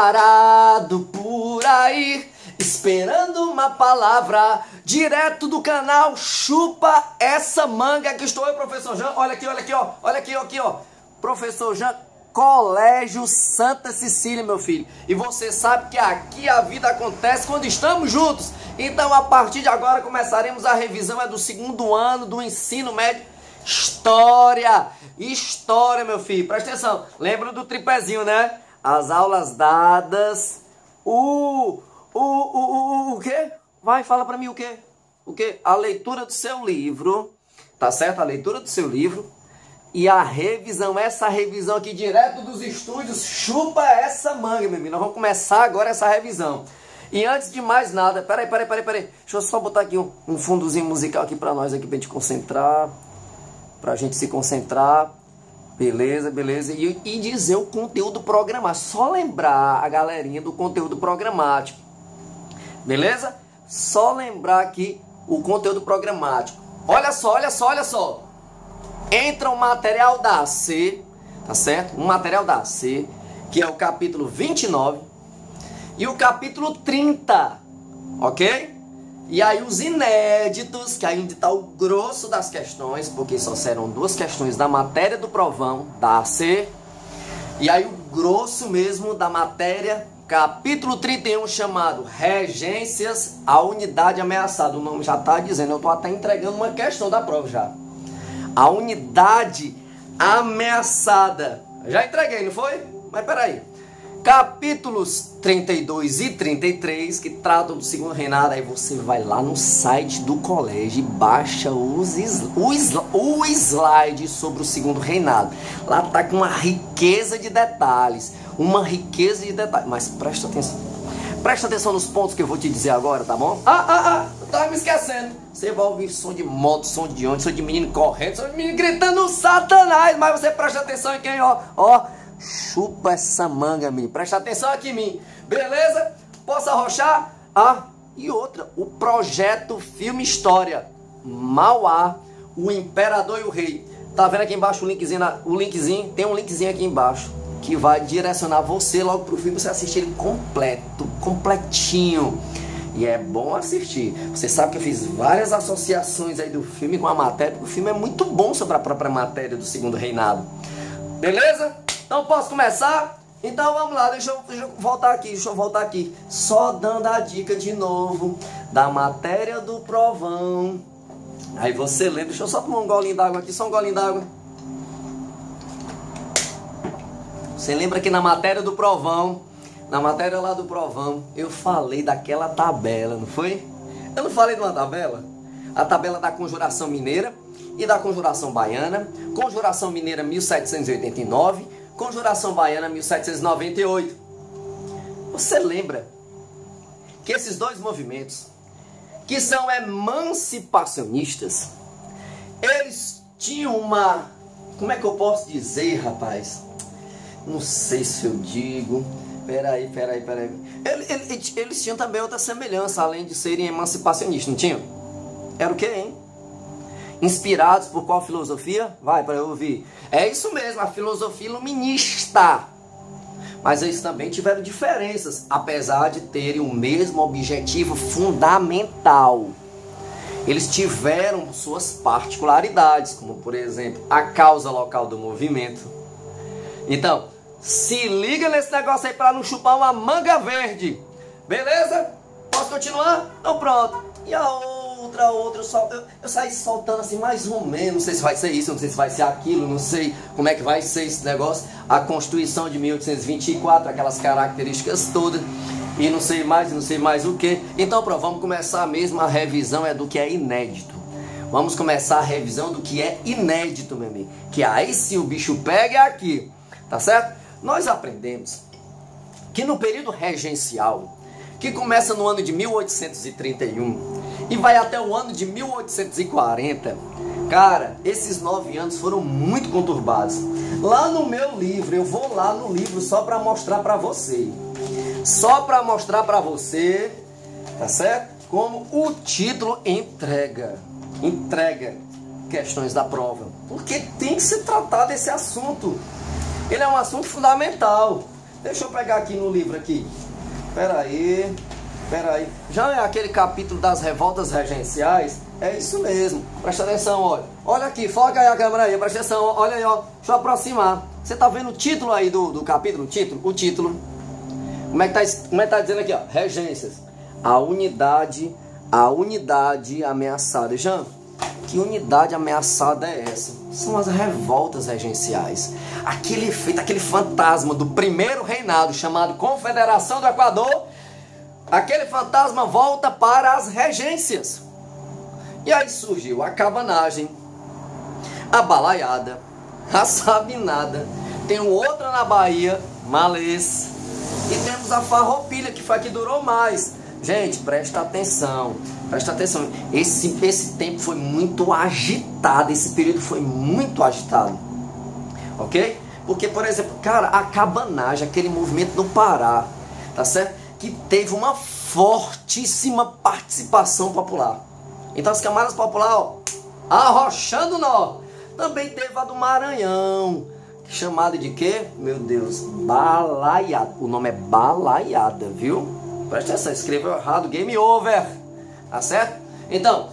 parado por aí, esperando uma palavra, direto do canal Chupa Essa Manga. Aqui estou eu, professor Jean. Olha aqui, ó. Olha aqui, ó. Professor Jean, Colégio Santa Cecília, meu filho. E você sabe que aqui a vida acontece quando estamos juntos. Então, a partir de agora, começaremos a revisão do segundo ano do ensino médio. História, meu filho. Presta atenção. Lembra do tripézinho, né? As aulas dadas. O quê? Vai, fala pra mim o quê? O quê? A leitura do seu livro. Tá certo? A leitura do seu livro. E a revisão, essa revisão aqui direto dos estúdios Chupa Essa Manga, meu amigo. Nós vamos começar agora essa revisão. E antes de mais nada, peraí. Deixa eu só botar aqui um fundozinho musical aqui pra nós, aqui pra gente concentrar. Pra gente se concentrar. Beleza. E dizer o conteúdo programático. Só lembrar a galerinha do conteúdo programático. Beleza? Só lembrar aqui o conteúdo programático. Olha só. Entra um material da AC, tá certo? Um material da AC, que é o capítulo 29 e o capítulo 30, ok? E aí os inéditos, que ainda está o grosso das questões, porque só serão 2 questões da matéria do provão da AC. E aí o grosso mesmo da matéria, capítulo 31, chamado Regências à Unidade Ameaçada. O nome já está dizendo, eu estou até entregando uma questão da prova já. A unidade ameaçada. Já entreguei, não foi? Mas peraí. Capítulos 32 e 33, que tratam do segundo reinado. Aí você vai lá no site do colégio e baixa o slide sobre o segundo reinado. Lá tá com uma riqueza de detalhes. Mas presta atenção. Presta atenção nos pontos que eu vou te dizer agora, tá bom? Eu tava me esquecendo. Você vai ouvir som de moto, som de ônibus, som de menino correndo, som de menino gritando Satanás. Mas você presta atenção em quem, ó. Chupa essa manga, menino. Presta atenção aqui em mim. Beleza? Posso arrochar? E outra. O projeto Filme História. Mauá, o Imperador e o Rei. Tá vendo aqui embaixo o linkzinho? Tem um linkzinho aqui embaixo que vai direcionar você logo pro filme. Você assistir ele completinho. E é bom assistir. Você sabe que eu fiz várias associações aí do filme com a matéria, porque o filme é muito bom sobre a própria matéria do segundo reinado. Beleza? Então posso começar? Então vamos lá, deixa eu voltar aqui. Só dando a dica de novo da matéria do provão. Aí você lembra, deixa eu só tomar um golinho d'água aqui, só um golinho d'água. Você lembra que na matéria do provão, na matéria lá do provão, eu falei daquela tabela, não foi? Eu não falei de uma tabela? A tabela da conjuração mineira e da conjuração baiana. Conjuração mineira 1789, conjuração baiana 1798. Você lembra que esses 2 movimentos, que são emancipacionistas, eles tinham uma... Como é que eu posso dizer, rapaz? Não sei se eu digo... Peraí. Eles tinham também outra semelhança, além de serem emancipacionistas, não tinham? Era o quê, hein? Inspirados por qual filosofia? Vai para eu ouvir. É isso mesmo, a filosofia iluminista. Mas eles também tiveram diferenças, apesar de terem o mesmo objetivo fundamental. Eles tiveram suas particularidades, como por exemplo, a causa local do movimento. Então, se liga nesse negócio aí para não chupar uma manga verde. Beleza? Posso continuar? Então pronto. E a outra, eu saí soltando assim mais ou menos. Não sei se vai ser isso, não sei se vai ser aquilo, não sei como é que vai ser esse negócio. A Constituição de 1824, aquelas características todas. E não sei mais o que. Então pronto, vamos começar mesmo a revisão do que é inédito. Vamos começar a revisão do que é inédito, meu amigo. Que aí se o bicho pega é aqui. Tá certo? Nós aprendemos que no período regencial, que começa no ano de 1831 e vai até o ano de 1840, cara, esses 9 anos foram muito conturbados. Lá no meu livro, eu vou lá no livro só para mostrar para você. Tá certo? Como o título entrega questões da prova. Porque tem que se tratar desse assunto. Ele é um assunto fundamental. Deixa eu pegar aqui no livro aqui. Peraí. Já é aquele capítulo das revoltas regenciais? É isso mesmo. Presta atenção, olha. Olha aqui, foca aí a câmera aí, presta atenção. Olha aí, ó. Deixa eu aproximar. Você tá vendo o título aí do capítulo? O título. Como é que tá dizendo aqui, ó? Regências. A unidade ameaçada. Jean, que unidade ameaçada é essa? São as revoltas regenciais. Aquele efeito, aquele fantasma do primeiro reinado chamado Confederação do Equador, aquele fantasma volta para as regências. E aí surgiu a cabanagem, a balaiada, a sabinada. Tem outra na Bahia, Malês. E temos a farroupilha, que foi a que durou mais. Gente, presta atenção. Esse tempo foi muito agitado, esse período foi muito agitado. Ok? Porque, por exemplo, cara, a cabanagem, aquele movimento no Pará, tá certo? Que teve uma fortíssima participação popular. Então as camadas populares, ó, arrochando nó. Também teve a do Maranhão, chamada de quê? Meu Deus, balaiada. O nome é balaiada, viu? Presta atenção, escreveu errado, game over. Tá certo? Então,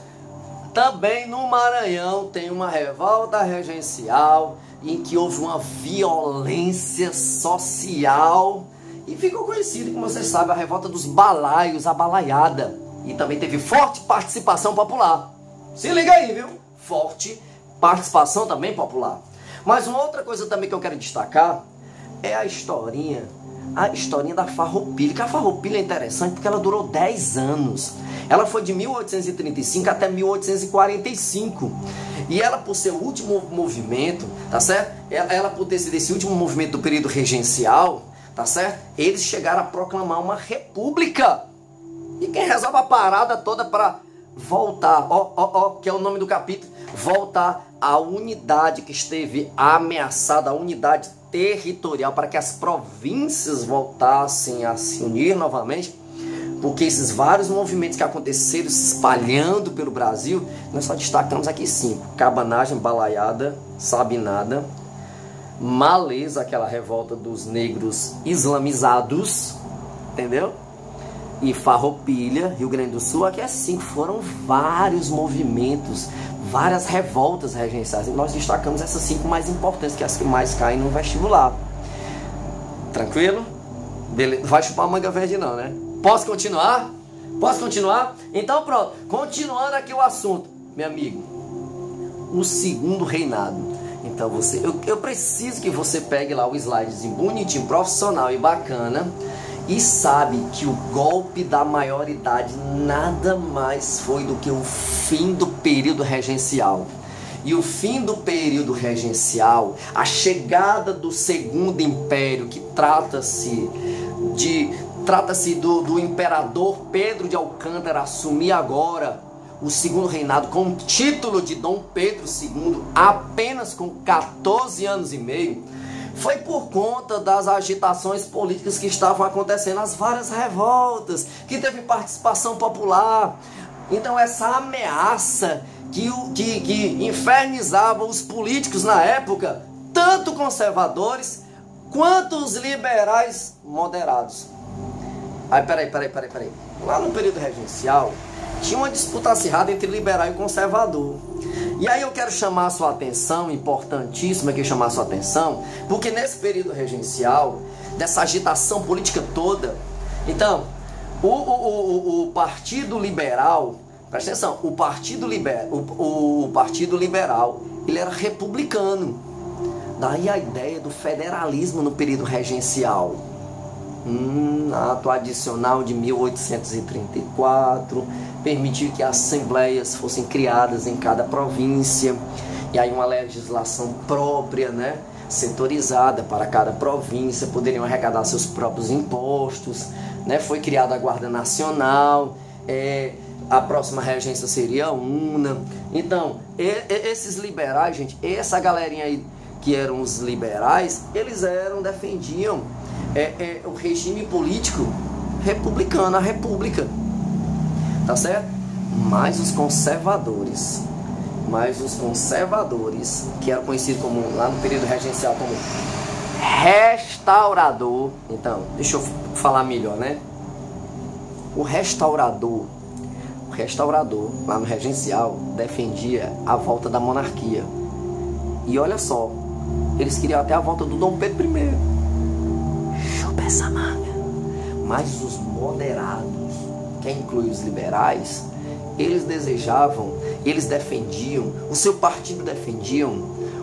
também no Maranhão tem uma revolta regencial em que houve uma violência social e ficou conhecida, como vocês sabem, a revolta dos balaios, a balaiada. E também teve forte participação popular. Se liga aí, viu? Forte participação também popular. Mas uma outra coisa também que eu quero destacar é a historinha da farroupilha. Que a farroupilha é interessante porque ela durou 10 anos. Ela foi de 1835 até 1845. E ela, por ser o último movimento, tá certo? Ela por ter sido esse último movimento do período regencial, tá certo? Eles chegaram a proclamar uma república. E quem resolve a parada toda para voltar, que é o nome do capítulo, voltar à unidade que esteve ameaçada, a unidade territorial, para que as províncias voltassem a se unir novamente, porque esses vários movimentos que aconteceram se espalhando pelo Brasil, nós só destacamos aqui 5: cabanagem, balaiada, sabinada, Malês, aquela revolta dos negros islamizados, entendeu? E farroupilha, Rio Grande do Sul, aqui é 5. Foram vários movimentos, várias revoltas regenciais. E nós destacamos essas 5 mais importantes, que é as que mais caem no vestibular. Tranquilo? Beleza. Vai chupar manga verde não, né? Posso continuar? Posso continuar? Então pronto. Continuando aqui o assunto, meu amigo. O segundo reinado. Então eu preciso que você pegue lá o slidezinho bonitinho, profissional e bacana. E sabe que o golpe da maioridade nada mais foi do que o fim do período regencial. E o fim do período regencial, a chegada do Segundo Império, que trata-se do imperador Pedro de Alcântara assumir agora o segundo reinado com o título de Dom Pedro II, apenas com 14 anos e meio, foi por conta das agitações políticas que estavam acontecendo, as várias revoltas, que teve participação popular. Então essa ameaça que infernizava os políticos na época, tanto conservadores quanto os liberais moderados. Aí peraí. Lá no período regencial, tinha uma disputa acirrada entre liberal e conservador. E aí eu quero chamar a sua atenção, importantíssima que chamar a sua atenção, porque nesse período regencial, dessa agitação política toda, então, o Partido Liberal, presta atenção, o Partido Liberal, ele era republicano. Daí a ideia do federalismo no período regencial. Ato adicional de 1834 permitiu que assembleias fossem criadas em cada província, e aí uma legislação própria, né, setorizada para cada província, poderiam arrecadar seus próprios impostos, né, foi criada a Guarda Nacional, a próxima regência seria a UNA. Então, esses liberais, gente, essa galerinha aí que eram os liberais, eles defendiam o regime político republicano, a república, tá certo? Mas os conservadores, que eram conhecidos como, lá no período regencial, como restaurador. Então, deixa eu falar melhor, né? O restaurador, lá no Regencial, defendia a volta da monarquia. E olha só, eles queriam até a volta do Dom Pedro I. Chupa essa manga. Mas os moderados, que inclui os liberais, eles desejavam, eles defendiam, o seu partido defendiam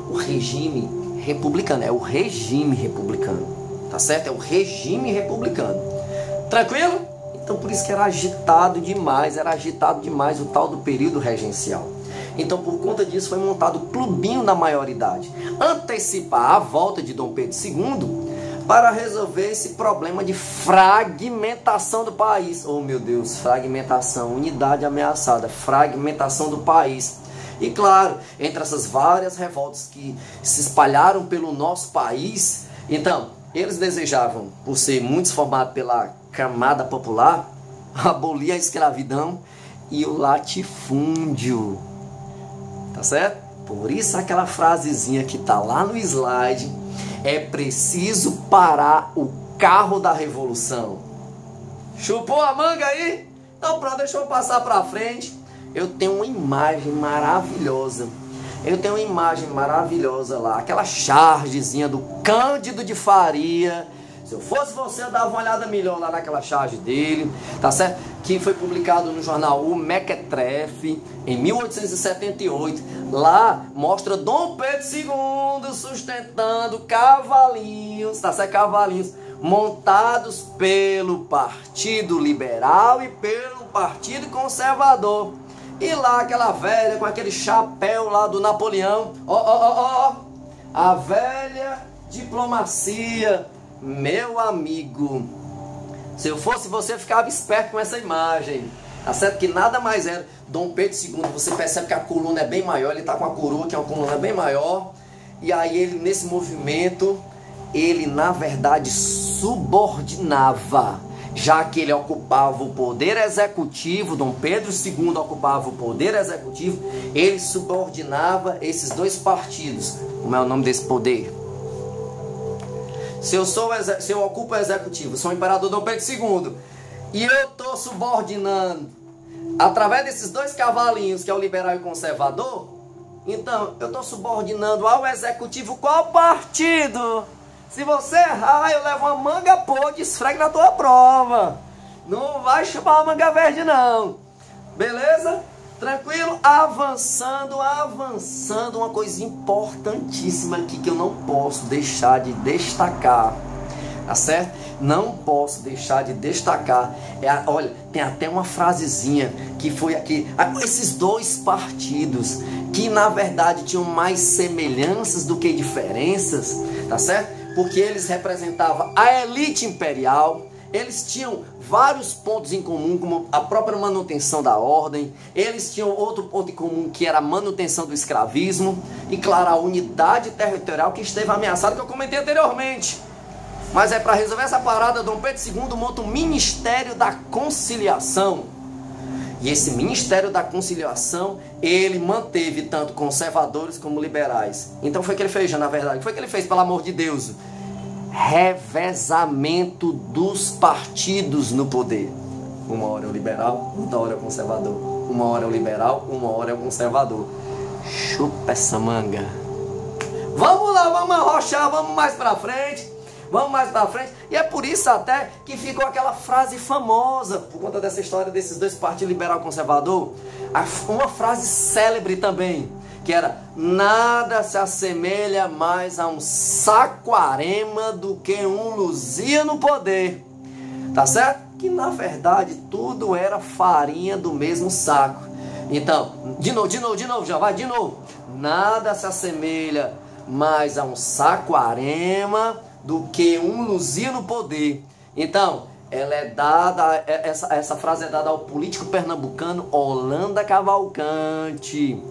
o regime republicano. É o regime republicano, tá certo? É o regime republicano. Tranquilo? Então por isso que era agitado demais o tal do período regencial. Então por conta disso foi montado o clubinho da maioridade, antecipar a volta de Dom Pedro II para resolver esse problema de fragmentação do país. Oh meu Deus, fragmentação, unidade ameaçada, fragmentação do país. E claro, entre essas várias revoltas que se espalharam pelo nosso país, então eles desejavam, por ser muitos formados pela camada popular, abolir a escravidão e o latifúndio. Tá certo? Por isso aquela frasezinha que tá lá no slide: é preciso parar o carro da revolução. Chupou a manga aí? Então pronto, deixa eu passar pra frente. Eu tenho uma imagem maravilhosa. Lá, aquela chargezinha do Cândido de Faria. Se eu fosse você, eu dava uma olhada melhor lá naquela charge dele, tá certo? Que foi publicado no jornal O Mequetrefe, em 1878. Lá mostra Dom Pedro II sustentando cavalinhos, tá certo? Cavalinhos montados pelo Partido Liberal e pelo Partido Conservador. E lá aquela velha com aquele chapéu lá do Napoleão. A velha diplomacia. Meu amigo, se eu fosse você, eu ficava esperto com essa imagem. Tá certo? Que nada mais era Dom Pedro II. Você percebe que a coluna é bem maior. Ele tá com a coroa, que é uma coluna bem maior. E aí ele, nesse movimento, ele na verdade subordinava, já que ele ocupava o poder executivo. Dom Pedro II ocupava o poder executivo. Ele subordinava esses dois partidos. Como é o nome desse poder? Se eu ocupo o executivo, sou o imperador Dom Pedro II, e eu estou subordinando através desses dois cavalinhos, que é o liberal e o conservador, então eu estou subordinando ao executivo qual partido? Se você errar, eu levo uma manga podre e esfrego na tua prova. Não vai chupar uma manga verde não. Beleza? Tranquilo? Avançando, uma coisa importantíssima aqui que eu não posso deixar de destacar, tá certo? Não posso deixar de destacar. Olha, tem até uma frasezinha que foi aqui. Esses dois partidos, que na verdade tinham mais semelhanças do que diferenças, tá certo? Porque eles representavam a elite imperial. Eles tinham vários pontos em comum, como a própria manutenção da ordem. Eles tinham outro ponto em comum, que era a manutenção do escravismo. E claro, a unidade territorial que esteve ameaçada, que eu comentei anteriormente. Mas para resolver essa parada, Dom Pedro II monta o Ministério da Conciliação. E esse Ministério da Conciliação, ele manteve tanto conservadores como liberais. Então foi o que ele fez, já na verdade. O que foi que ele fez, pelo amor de Deus? Revezamento dos partidos no poder. Uma hora é o liberal, outra hora é o conservador. Uma hora é o liberal, uma hora é o conservador. Chupa essa manga. Vamos lá, vamos arrochar, vamos mais pra frente. E é por isso até que ficou aquela frase famosa, por conta dessa história desses dois partidos, liberal e conservador. Uma frase célebre também, que era: nada se assemelha mais a um Saquarema do que um Luzia no poder. Tá certo? Que na verdade tudo era farinha do mesmo saco. Então, de novo, já vai de novo. Nada se assemelha mais a um Saquarema do que um Luzia no poder. Então, ela é dada, essa frase é dada ao político pernambucano Holanda Cavalcante.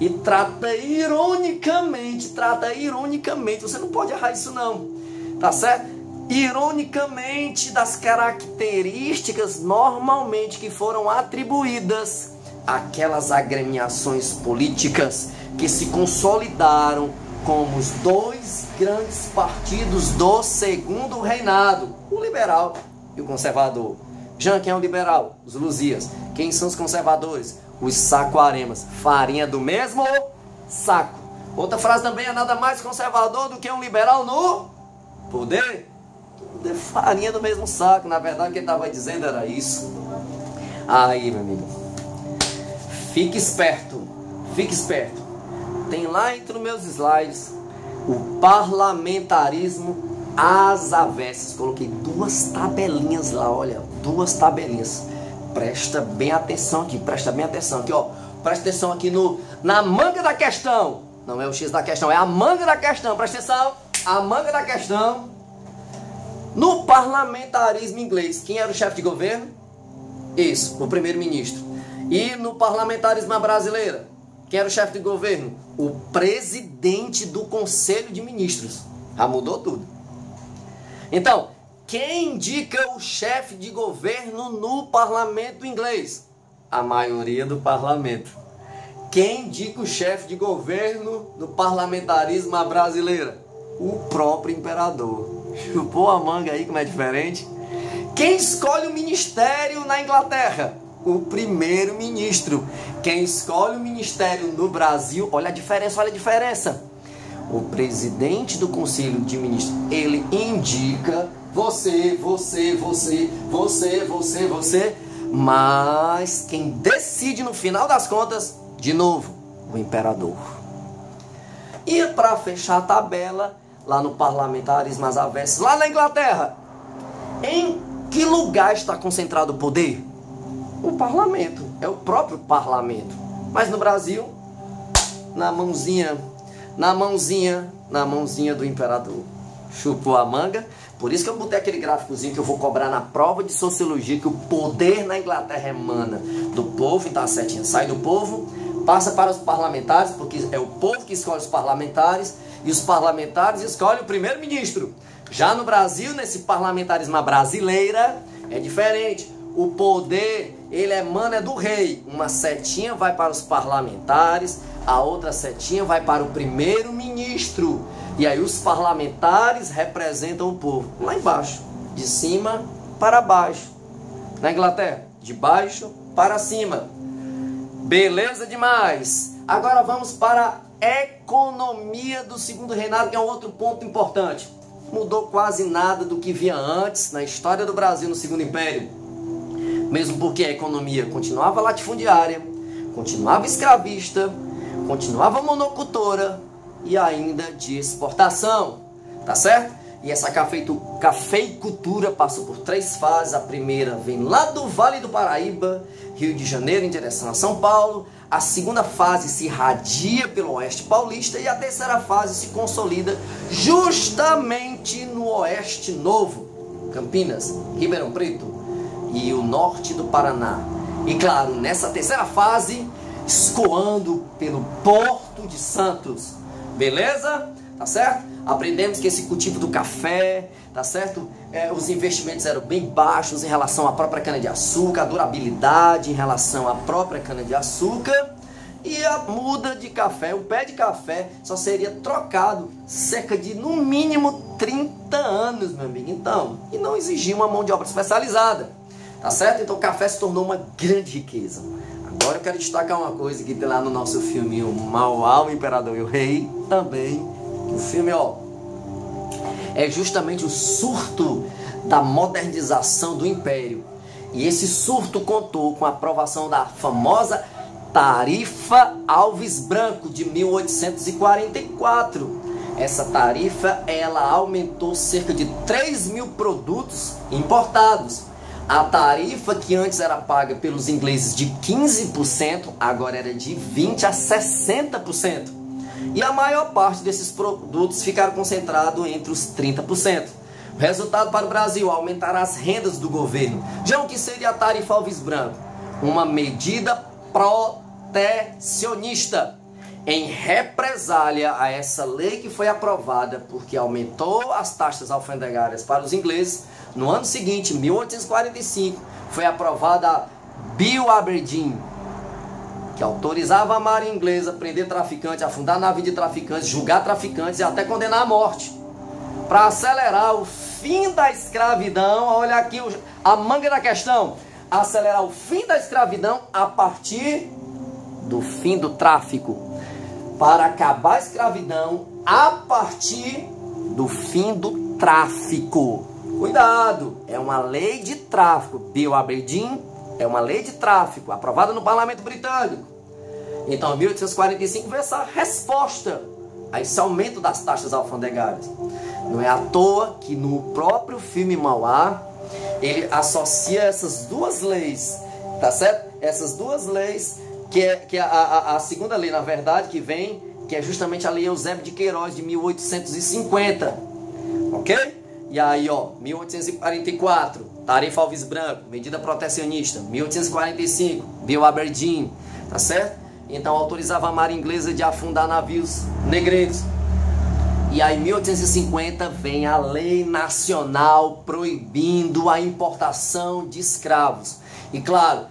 E trata ironicamente, você não pode errar isso não, tá certo? Ironicamente, das características normalmente que foram atribuídas àquelas agremiações políticas que se consolidaram como os dois grandes partidos do segundo reinado, o liberal e o conservador. Jean, quem é o liberal? Os Luzias. Quem são os conservadores? Os saquaremas. Farinha do mesmo saco. Outra frase também é nada mais conservador do que um liberal no poder. Tudo é farinha do mesmo saco. Na verdade, o que ele estava dizendo era isso. Aí, meu amigo, fique esperto. Fique esperto. Tem lá entre os meus slides o parlamentarismo às avessas. Coloquei duas tabelinhas lá, olha, duas tabelinhas. Presta bem atenção aqui, presta bem atenção aqui, ó. Presta atenção aqui na manga da questão. Não é o X da questão, é a manga da questão. Presta atenção, a manga da questão. No parlamentarismo inglês, quem era o chefe de governo? Isso, o primeiro-ministro. E no parlamentarismo brasileiro, quem era o chefe de governo? O presidente do Conselho de Ministros. Já mudou tudo. Então, quem indica o chefe de governo no parlamento inglês? A maioria do parlamento. Quem indica o chefe de governo no parlamentarismo brasileiro? O próprio imperador. Chupou a manga aí, como é diferente. Quem escolhe o ministério na Inglaterra? O primeiro-ministro. Quem escolhe o ministério no Brasil? Olha a diferença, olha a diferença. O presidente do Conselho de Ministros, ele indica você, mas quem decide no final das contas, de novo, o imperador. E para fechar a tabela, lá no parlamentarismo às avessas, lá na Inglaterra, em que lugar está concentrado o poder? O parlamento, é o próprio parlamento. Mas no Brasil, na mãozinha do imperador. Chupou a manga. Por isso que eu botei aquele gráficozinho que eu vou cobrar na prova de sociologia, que o poder na Inglaterra emana do povo, então a setinha sai do povo, passa para os parlamentares, porque é o povo que escolhe os parlamentares, e os parlamentares escolhem o primeiro-ministro. Já no Brasil, nesse parlamentarismo brasileira, é diferente. O poder, ele emana do rei. Uma setinha vai para os parlamentares, a outra setinha vai para o primeiro-ministro. E aí os parlamentares representam o povo. Lá embaixo, de cima para baixo. Na Inglaterra, de baixo para cima. Beleza demais. Agora vamos para a economia do segundo reinado, que é um outro ponto importante. Mudou quase nada do que via antes na história do Brasil no Segundo Império. Mesmo porque a economia continuava latifundiária, continuava escravista, continuava monocultora e ainda de exportação, tá certo? E essa cafeicultura passou por 3 fases. A primeira vem lá do Vale do Paraíba, Rio de Janeiro, em direção a São Paulo. A segunda fase se irradia pelo Oeste Paulista e a terceira fase se consolida justamente no Oeste Novo, Campinas, Ribeirão Preto e o norte do Paraná. E claro, nessa terceira fase, escoando pelo Porto de Santos. Beleza? Tá certo? Aprendemos que esse cultivo do café, tá certo? Os investimentos eram bem baixos em relação à própria cana-de-açúcar, a durabilidade em relação à própria cana-de-açúcar. E a muda de café, o pé de café só seria trocado cerca de, no mínimo, 30 anos, meu amigo. Então, e não exigia uma mão de obra especializada. Tá certo? Então o café se tornou uma grande riqueza. Agora eu quero destacar uma coisa que tem lá no nosso filme, o Mauá, o Imperador e o Rei, também. O filme, ó, é justamente o surto da modernização do Império. E esse surto contou com a aprovação da famosa Tarifa Alves Branco de 1844. Essa tarifa, ela aumentou cerca de 3.000 produtos importados. A tarifa, que antes era paga pelos ingleses de 15%, agora era de 20% a 60%. E a maior parte desses produtos ficaram concentrados entre os 30%. O resultado para o Brasil: aumentar as rendas do governo. Já o que seria a tarifa Alves Branco? Uma medida protecionista, em represália a essa lei que foi aprovada, porque aumentou as taxas alfandegárias para os ingleses. No ano seguinte, 1845, foi aprovada a Bill Aberdeen, que autorizava a marinha inglesa a prender traficantes, afundar navio de traficantes, julgar traficantes e até condenar à morte. Para acelerar o fim da escravidão, olha aqui a manga da questão, acelerar o fim da escravidão a partir do fim do tráfico. Para acabar a escravidão a partir do fim do tráfico. Cuidado, é uma lei de tráfico. Bill Aberdeen é uma lei de tráfico, aprovada no Parlamento Britânico. Então, em 1845 veio essa resposta a esse aumento das taxas alfandegárias. Não é à toa que no próprio filme Mauá, ele associa essas duas leis, tá certo? Essas duas leis, que é a segunda lei, na verdade, que vem, que é justamente a lei Eusébio de Queiroz, de 1850, ok? E aí, ó, 1844, tarifa Alves Branco, medida protecionista. 1845, Bill Aberdeen, tá certo? Então autorizava a marinha inglesa de afundar navios negreiros. E aí, em 1850, vem a lei nacional proibindo a importação de escravos. E claro,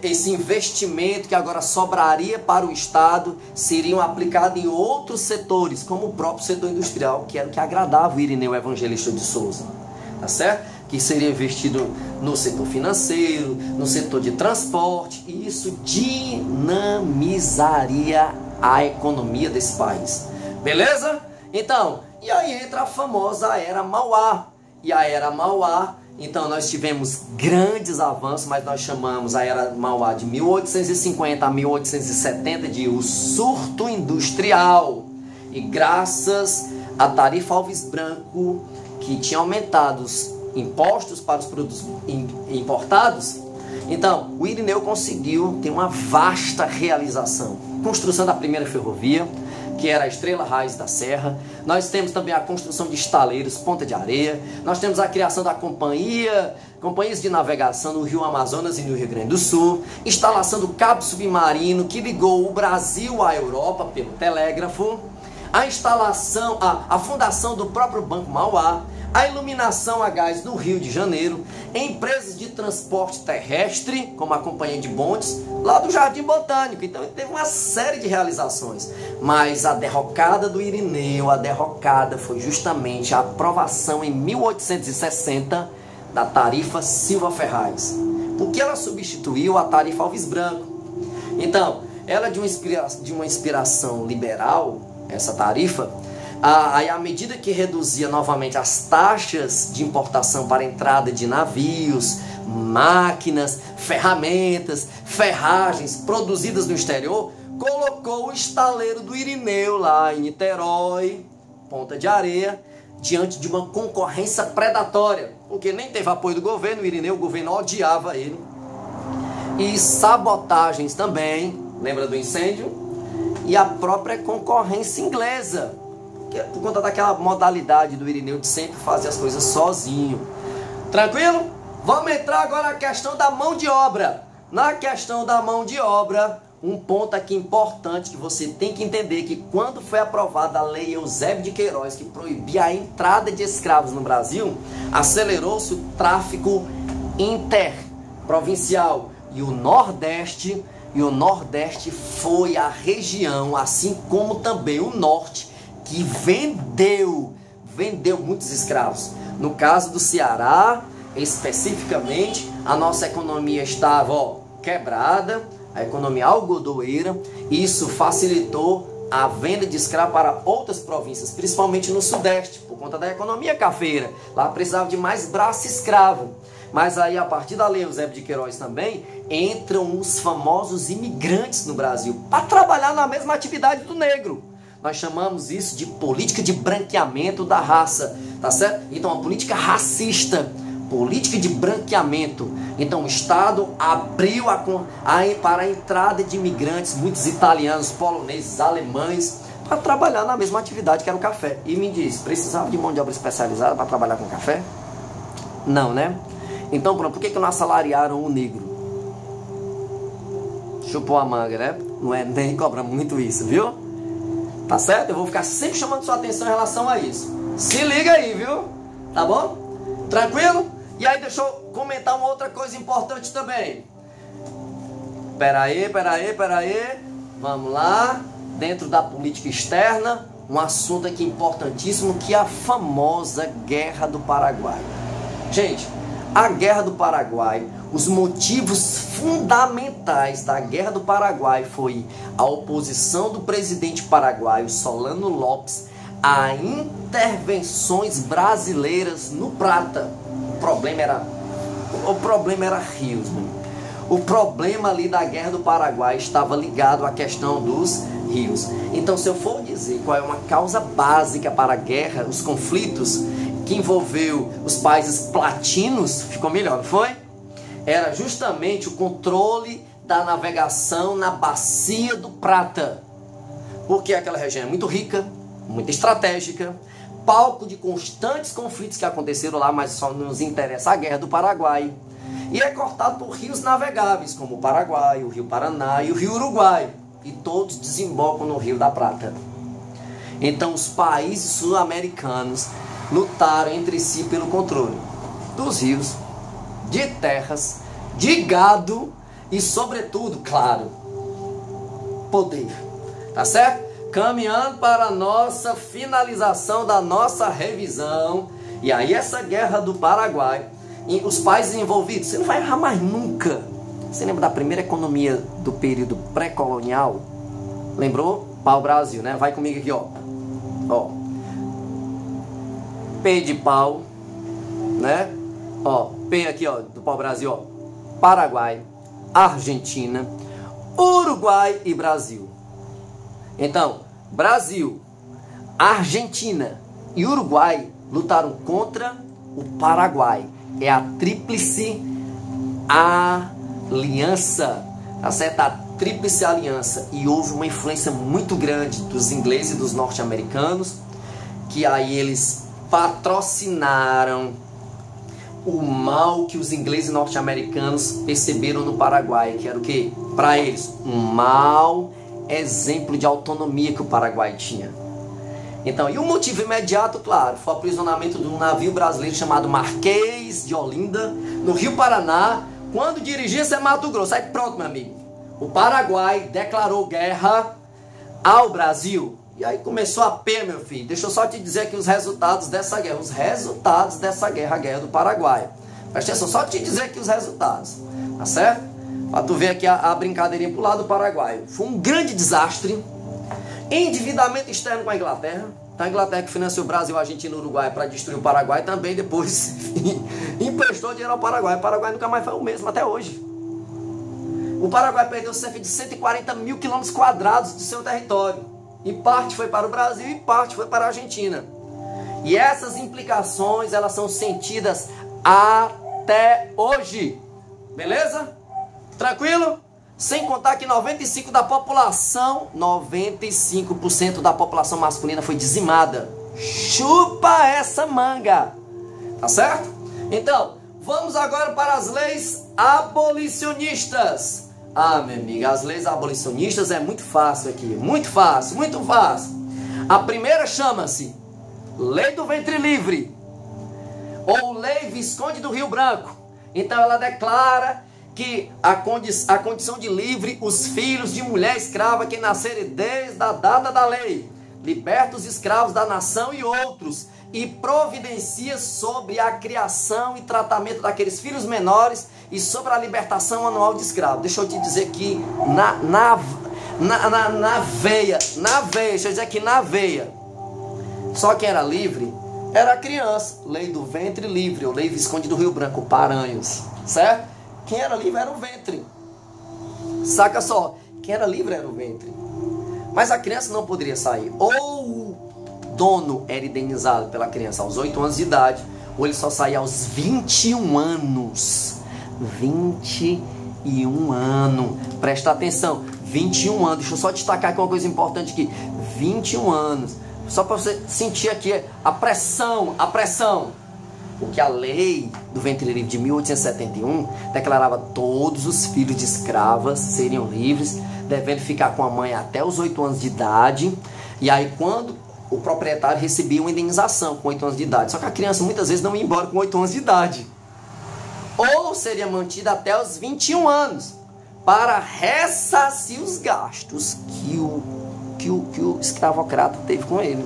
esse investimento que agora sobraria para o Estado seriam aplicados em outros setores, como o próprio setor industrial, que era o que agradava o Irineu Evangelista de Souza, tá certo? Que seria investido no setor financeiro, no setor de transporte, e isso dinamizaria a economia desse país. Beleza? Então, e aí entra a famosa Era Mauá. E a Era Mauá, então nós tivemos grandes avanços, mas nós chamamos a Era Mauá de 1850 a 1870 de o surto industrial. E graças à tarifa Alves Branco, que tinha aumentado os impostos para os produtos importados, então o Irineu conseguiu ter uma vasta realização. Construção da primeira ferrovia, que era a Estrela Raiz da Serra. Nós temos também a construção de estaleiros, Ponta de Areia. Nós temos a criação da companhias de navegação no Rio Amazonas e no Rio Grande do Sul. Instalação do cabo submarino que ligou o Brasil à Europa pelo telégrafo. A instalação, a fundação do próprio Banco Mauá. A iluminação a gás no Rio de Janeiro, empresas de transporte terrestre, como a Companhia de Bondes, lá do Jardim Botânico. Então ele teve uma série de realizações. Mas a derrocada do Irineu, a derrocada foi justamente a aprovação em 1860 da tarifa Silva Ferraz, porque ela substituiu a tarifa Alves Branco. Então, ela de uma inspiração liberal, essa tarifa, aí à medida que reduzia novamente as taxas de importação para a entrada de navios, máquinas, ferramentas, ferragens produzidas no exterior, colocou o estaleiro do Irineu lá em Niterói, Ponta de Areia, diante de uma concorrência predatória, porque nem teve apoio do governo, o Irineu, o governo odiava ele, e sabotagens também, lembra do incêndio? E a própria concorrência inglesa, por conta daquela modalidade do Irineu de sempre fazer as coisas sozinho. Tranquilo? Vamos entrar agora na questão da mão de obra. Na questão da mão de obra, um ponto aqui importante que você tem que entender, que quando foi aprovada a lei Eusébio de Queiroz, que proibia a entrada de escravos no Brasil, acelerou-se o tráfico interprovincial. E o Nordeste foi a região, assim como também o Norte, que vendeu muitos escravos. No caso do Ceará, especificamente, a nossa economia estava quebrada, a economia algodoeira. Isso facilitou a venda de escravos para outras províncias, principalmente no Sudeste, por conta da economia cafeira. Lá precisava de mais braço escravo. Mas aí, a partir da lei Eusébio de Queiroz também, entram os famosos imigrantes no Brasil, para trabalhar na mesma atividade do negro. Nós chamamos isso de política de branqueamento da raça, tá certo? Então, a política racista, política de branqueamento. Então, o Estado abriu para a entrada de imigrantes, muitos italianos, poloneses, alemães, para trabalhar na mesma atividade que era o café. E me diz, precisava de mão de obra especializada para trabalhar com café? Não, né? Então, pronto, por que não assalariaram o negro? Chupou a manga, né? Não é nem cobra muito isso, viu? Tá certo? Eu vou ficar sempre chamando sua atenção em relação a isso. Se liga aí, viu? Tá bom? Tranquilo? E aí deixa eu comentar uma outra coisa importante também. Peraí. Vamos lá. Dentro da política externa, um assunto aqui importantíssimo, que é a famosa Guerra do Paraguai. Gente, a Guerra do Paraguai, os motivos fundamentais da Guerra do Paraguai foi a oposição do presidente paraguaio Solano Lopes a intervenções brasileiras no Prata. O problema era rios, né? O problema ali da Guerra do Paraguai estava ligado à questão dos rios. Então, se eu for dizer qual é uma causa básica para a guerra, os conflitos que envolveu os países platinos, ficou melhor, não foi? Era justamente o controle da navegação na bacia do Prata. Porque aquela região é muito rica, muito estratégica, palco de constantes conflitos que aconteceram lá, mas só nos interessa a Guerra do Paraguai. E é cortado por rios navegáveis, como o Paraguai, o Rio Paraná e o Rio Uruguai. E todos desembocam no Rio da Prata. Então os países sul-americanos lutaram entre si pelo controle dos rios, de terras, de gado e, sobretudo, claro, poder. Tá certo? Caminhando para a nossa finalização da nossa revisão. E aí essa Guerra do Paraguai, os países envolvidos, você não vai errar mais nunca. Você lembra da primeira economia do período pré-colonial? Lembrou? Pau-Brasil, né? Vai comigo aqui, ó. Ó. P de pau, né? Ó, P aqui, ó, do pau-Brasil, ó. Paraguai, Argentina, Uruguai e Brasil. Então, Brasil, Argentina e Uruguai lutaram contra o Paraguai. É a tríplice aliança, tá certo? A tríplice aliança. E houve uma influência muito grande dos ingleses e dos norte-americanos, que aí eles patrocinaram o mal que os ingleses e norte-americanos perceberam no Paraguai, que era o quê? Para eles, um mau exemplo de autonomia que o Paraguai tinha. Então, e o motivo imediato, claro, foi o aprisionamento de um navio brasileiro chamado Marquês de Olinda, no Rio Paraná, quando dirigia-se a Mato Grosso. Aí pronto, meu amigo, o Paraguai declarou guerra ao Brasil. E aí começou a pena, meu filho. Deixa eu só te dizer aqui os resultados dessa guerra. Os resultados dessa guerra, a Guerra do Paraguai. Presta atenção, só te dizer aqui os resultados. Tá certo? Pra tu ver aqui a brincadeirinha pro lado do Paraguai. Foi um grande desastre. Endividamento externo com a Inglaterra. Então a Inglaterra que financiou o Brasil, a Argentina e o Uruguai para destruir o Paraguai também depois emprestou dinheiro ao Paraguai. O Paraguai nunca mais foi o mesmo até hoje. O Paraguai perdeu cerca de 140 mil quilômetros quadrados do seu território. E parte foi para o Brasil e parte foi para a Argentina. E essas implicações, elas são sentidas até hoje. Beleza? Tranquilo? Sem contar que 95% da população masculina foi dizimada. Chupa essa manga. Tá certo? Então, vamos agora para as leis abolicionistas. Ah, minha amiga, as leis abolicionistas é muito fácil aqui. Muito fácil, muito fácil. A primeira chama-se Lei do Ventre Livre, ou Lei Visconde do Rio Branco. Então ela declara que a condição de livre os filhos de mulher escrava que nascerem desde a data da lei, liberta os escravos da nação e outros, e providencia sobre a criação e tratamento daqueles filhos menores e sobre a libertação anual de escravos. Deixa eu te dizer que na veia, deixa eu dizer que na veia, só quem era livre era a criança. Lei do Ventre Livre, ou Lei Visconde do Rio Branco, Paranhos, certo? Quem era livre era o ventre. Saca só, quem era livre era o ventre. Mas a criança não poderia sair. Ou o dono era indenizado pela criança aos 8 anos de idade, ou ele só saía aos 21 anos. 21 anos. Presta atenção, 21 anos. Deixa eu só destacar aqui uma coisa importante aqui. 21 anos. Só para você sentir aqui a pressão. Porque a lei do ventre livre de 1871 declarava todos os filhos de escravas seriam livres, devendo ficar com a mãe até os 8 anos de idade. E aí quando o proprietário recebia uma indenização com 8 anos de idade. Só que a criança muitas vezes não ia embora com 8 anos de idade. Ou seria mantida até os 21 anos. para ressarcir os gastos que o escravocrata teve com ele.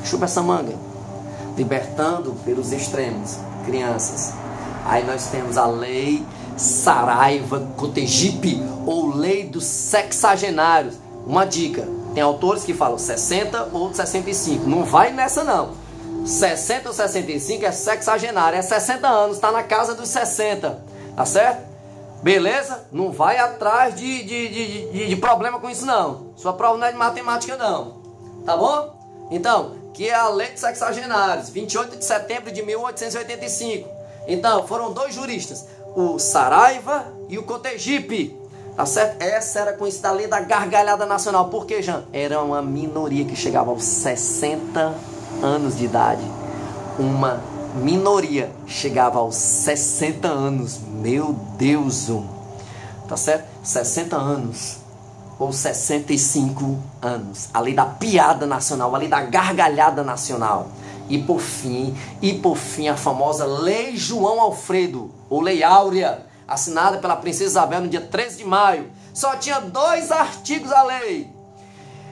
Chupa essa manga. Libertando pelos extremos, crianças. Aí nós temos a lei Saraiva-Cotegipe, ou lei dos sexagenários. Uma dica, tem autores que falam 60 ou 65, não vai nessa não. 60 ou 65 é sexagenário, é 60 anos, está na casa dos 60, tá certo? Beleza? Não vai atrás de problema com isso não. Sua prova não é de matemática não, tá bom? Então, que é a lei dos sexagenários, 28 de setembro de 1885. Então, foram dois juristas, o Saraiva e o Cotegipe, tá certo? Essa era conhecida a lei da gargalhada nacional. Por quê, Jean? Era uma minoria que chegava aos 60 anos de idade. Uma minoria chegava aos 60 anos. Meu Deus, tá certo? 60 anos ou 65 anos. A lei da piada nacional, a lei da gargalhada nacional. E por fim, a famosa Lei João Alfredo, ou Lei Áurea, assinada pela Princesa Isabel no dia 13 de maio. Só tinha 2 artigos a lei.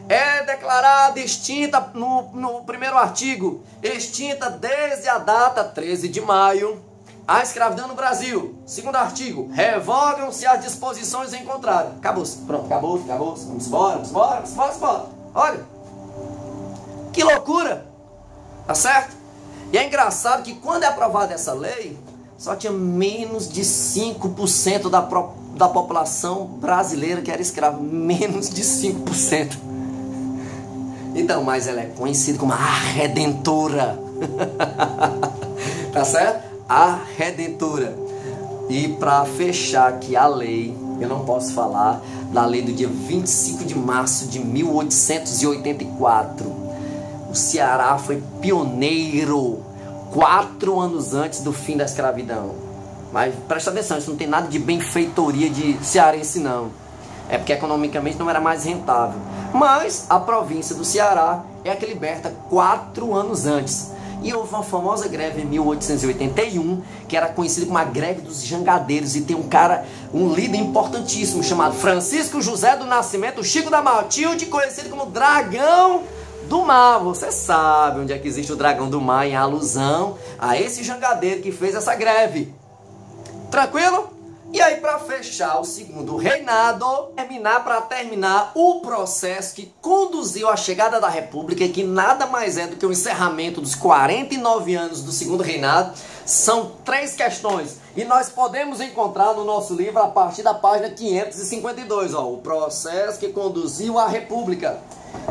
É declarada extinta no primeiro artigo, extinta desde a data 13 de maio, a escravidão no Brasil. Segundo artigo, revogam-se as disposições em contrário. Acabou-se, pronto, acabou-se. Vamos embora. Olha, que loucura, tá certo? E é engraçado que quando é aprovada essa lei, só tinha menos de 5% da população brasileira que era escrava. Menos de 5%. Então, mas ela é conhecida como a Redentora. Tá certo? A Redentora. E para fechar aqui a lei, eu não posso falar da lei do dia 25 de março de 1884. O Ceará foi pioneiro 4 anos antes do fim da escravidão. Mas presta atenção, isso não tem nada de benfeitoria de cearense não. É porque economicamente não era mais rentável. Mas a província do Ceará é a que liberta 4 anos antes. E houve uma famosa greve em 1881, que era conhecida como a greve dos jangadeiros. E tem um líder importantíssimo chamado Francisco José do Nascimento Chico da Matilde, conhecido como Dragão do Mar. Você sabe onde é que existe o Dragão do Mar, em alusão a esse jangadeiro que fez essa greve. Tranquilo? E aí, para fechar o segundo reinado, terminar o processo que conduziu à chegada da República, e que nada mais é do que o encerramento dos 49 anos do segundo reinado, são 3 questões. E nós podemos encontrar no nosso livro a partir da página 552, ó, o processo que conduziu à República.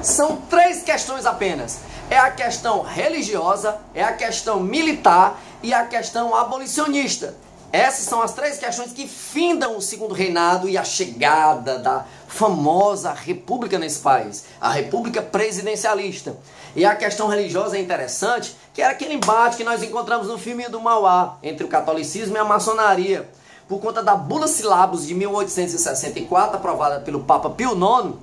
São 3 questões apenas. É a questão religiosa, é a questão militar e a questão abolicionista. Essas são as 3 questões que findam o segundo reinado e a chegada da famosa república nesse país, a república presidencialista. E a questão religiosa é interessante, que era aquele embate que nós encontramos no filme do Mauá, entre o catolicismo e a maçonaria, por conta da Bula Syllabus de 1864, aprovada pelo Papa Pio IX,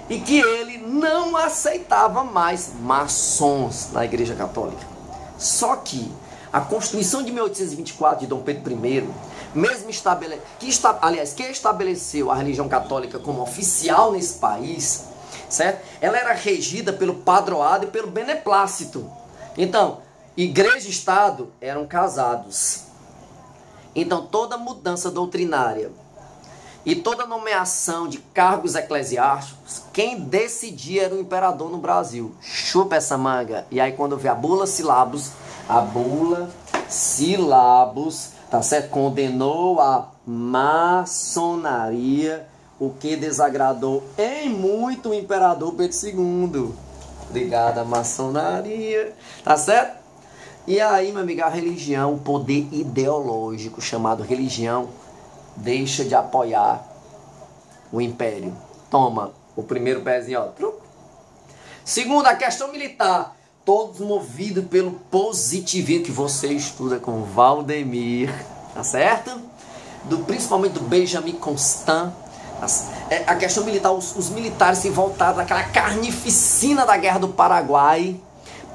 e que ele não aceitava mais maçons na Igreja Católica. Só que a Constituição de 1824 de Dom Pedro I, mesmo que estabeleceu a religião católica como oficial nesse país, certo? Ela era regida pelo padroado e pelo beneplácito. Então, igreja e Estado eram casados. Então, toda mudança doutrinária e toda nomeação de cargos eclesiásticos, quem decidia era o imperador no Brasil. Chupa essa manga. E aí, quando vê a Bula Syllabus, tá certo? Condenou a maçonaria, o que desagradou em muito o imperador Pedro II. Obrigado à maçonaria, tá certo? E aí, meu amigo, a religião, o poder ideológico chamado religião, deixa de apoiar o império. Toma o primeiro pezinho, ó. Segundo, a questão militar. Todos movidos pelo positivismo que você estuda com Valdemir, tá certo? Principalmente do Benjamin Constant. A questão militar, os militares se voltaram daquela carnificina da Guerra do Paraguai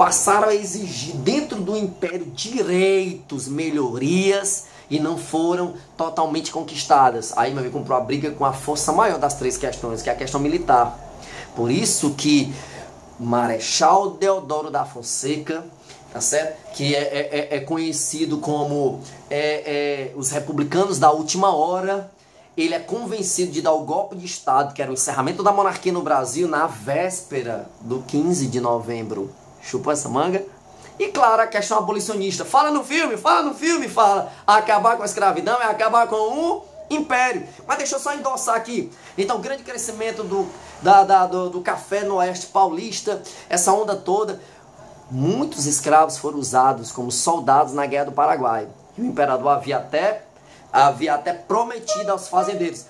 passaram a exigir dentro do Império direitos, melhorias, e não foram totalmente conquistadas. Aí meu amigo comprou a briga com a força maior das três questões, que é a questão militar. Por isso que Marechal Deodoro da Fonseca, tá certo? Que é conhecido como os republicanos da última hora, ele é convencido de dar o golpe de Estado, que era o encerramento da monarquia no Brasil, na véspera do 15 de novembro. Chupou essa manga? E claro, a questão abolicionista. Fala no filme, fala. Acabar com a escravidão é acabar com o império. Mas deixa eu só endossar aqui. Então, grande crescimento do café no Oeste Paulista, essa onda toda. Muitos escravos foram usados como soldados na Guerra do Paraguai. E o imperador havia até prometido aos fazendeiros.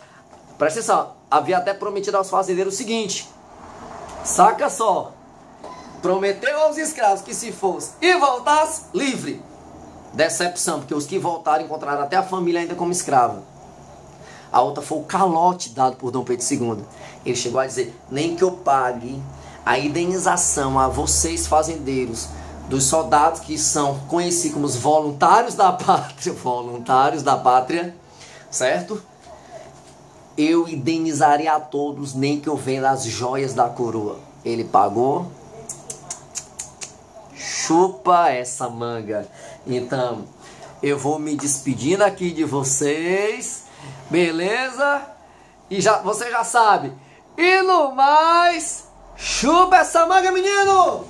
Presta atenção, havia até prometido aos fazendeiros o seguinte. Saca só. Prometeu aos escravos que se fosse e voltasse, livre. Decepção, porque os que voltaram encontraram até a família ainda como escrava. A outra foi o calote dado por Dom Pedro II. Ele chegou a dizer, nem que eu pague a indenização a vocês fazendeiros, dos soldados que são conhecidos como os voluntários da pátria, certo? Eu indenizarei a todos, nem que eu venda as joias da coroa. Ele pagou. Chupa essa manga. Então, eu vou me despedindo aqui de vocês. Beleza? E você já sabe. E no mais, chupa essa manga, menino!